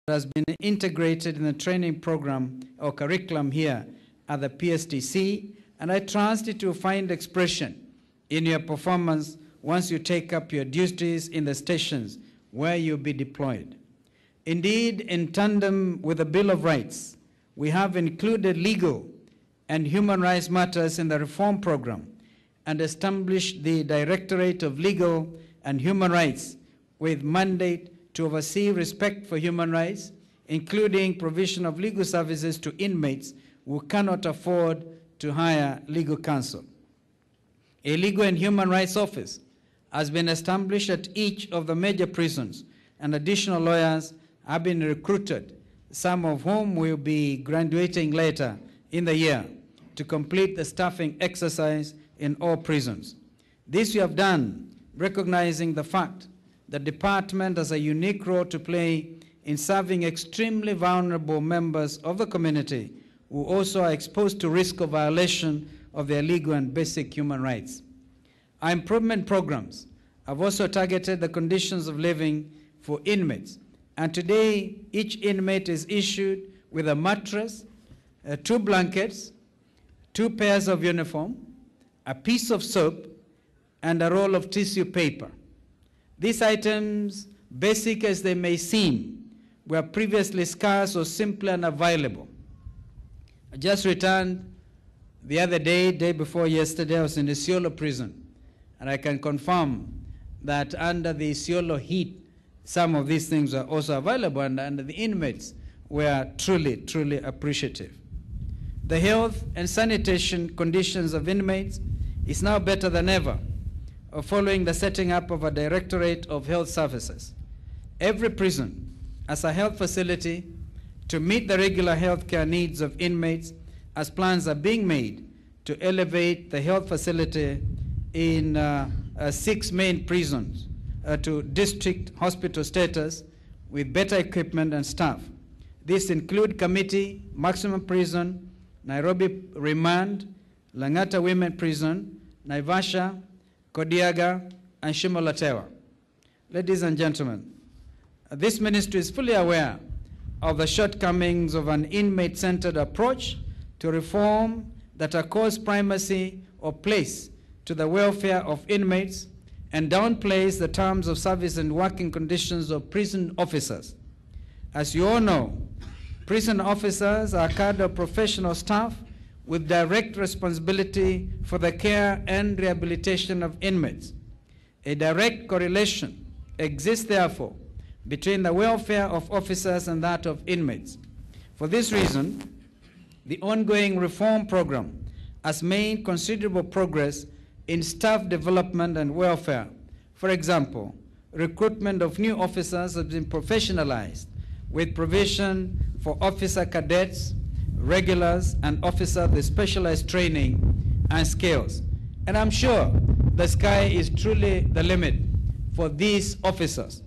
has been integrated in the training program or curriculum here at the PSTC, and I trust it will find expression in your performance once you take up your duties in the stations where you'll be deployed. Indeed, in tandem with the Bill of Rights, we have included legal and human rights matters in the reform program and established the Directorate of Legal and Human Rights with mandate to oversee respect for human rights, including provision of legal services to inmates who cannot afford to hire legal counsel. A legal and human rights office has been established at each of the major prisons, and additional lawyers have been recruited, some of whom will be graduating later in the year to complete the staffing exercise in all prisons. This we have done recognizing the fact the department has a unique role to play in serving extremely vulnerable members of the community who also are exposed to risk of violation of their legal and basic human rights. Our improvement programs have also targeted the conditions of living for inmates, and today each inmate is issued with a mattress, 2 blankets, 2 pairs of uniform, a piece of soap, and a roll of tissue paper. These items, basic as they may seem, were previously scarce or simply unavailable. I just returned the other day before yesterday. I was in the Isiolo prison, and I can confirm that under the Isiolo heat, some of these things are also available, and the inmates were truly, truly appreciative. The health and sanitation conditions of inmates is now better than ever, following the setting up of a Directorate of Health Services. Every prison has a health facility to meet the regular health care needs of inmates, as plans are being made to elevate the health facility in 6 main prisons to district hospital status with better equipment and staff. These include Kamiti, Maximum Prison, Nairobi Remand, Langata Women Prison, Naivasha, Kodiaga, and Shimolatewa. Ladies and gentlemen, this ministry is fully aware of the shortcomings of an inmate-centered approach to reform that accords primacy or place to the welfare of inmates and downplays the terms of service and working conditions of prison officers. As you all know, prison officers are a cadre of professional staff with direct responsibility for the care and rehabilitation of inmates. A direct correlation exists, therefore, between the welfare of officers and that of inmates. For this reason, the ongoing reform program has made considerable progress in staff development and welfare. For example, recruitment of new officers has been professionalized with provision for officer cadets, regulars, and officers with specialized training and skills. And I'm sure the sky is truly the limit for these officers.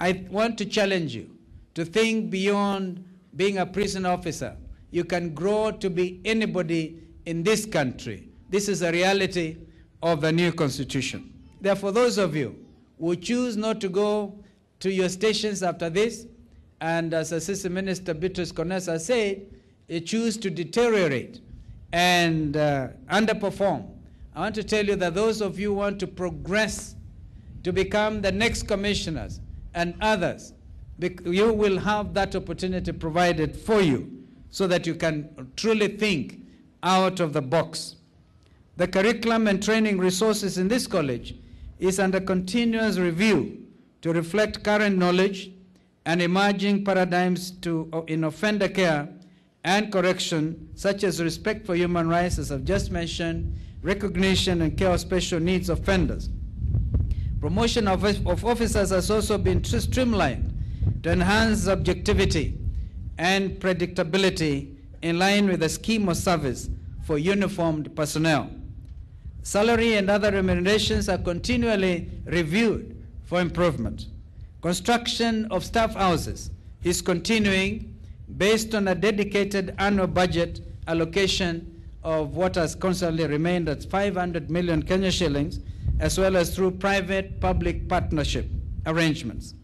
I want to challenge you to think beyond being a prison officer. You can grow to be anybody in this country. This is a reality of the new constitution. Therefore, those of you who choose not to go to your stations after this, and as Assistant Minister Beatrice Konesa said, you choose to deteriorate and underperform, I want to tell you that those of you who want to progress to become the next commissioners and others, you will have that opportunity provided for you so that you can truly think out of the box. The curriculum and training resources in this college is under continuous review to reflect current knowledge and emerging paradigms in offender care and correction, such as respect for human rights, as I've just mentioned, recognition and care of special needs offenders. Promotion of officers has also been streamlined to enhance objectivity and predictability in line with the scheme of service for uniformed personnel. Salary and other remunerations are continually reviewed for improvement. Construction of staff houses is continuing based on a dedicated annual budget allocation of what has constantly remained at 500 million Kenya shillings, as well as through private-public partnership arrangements.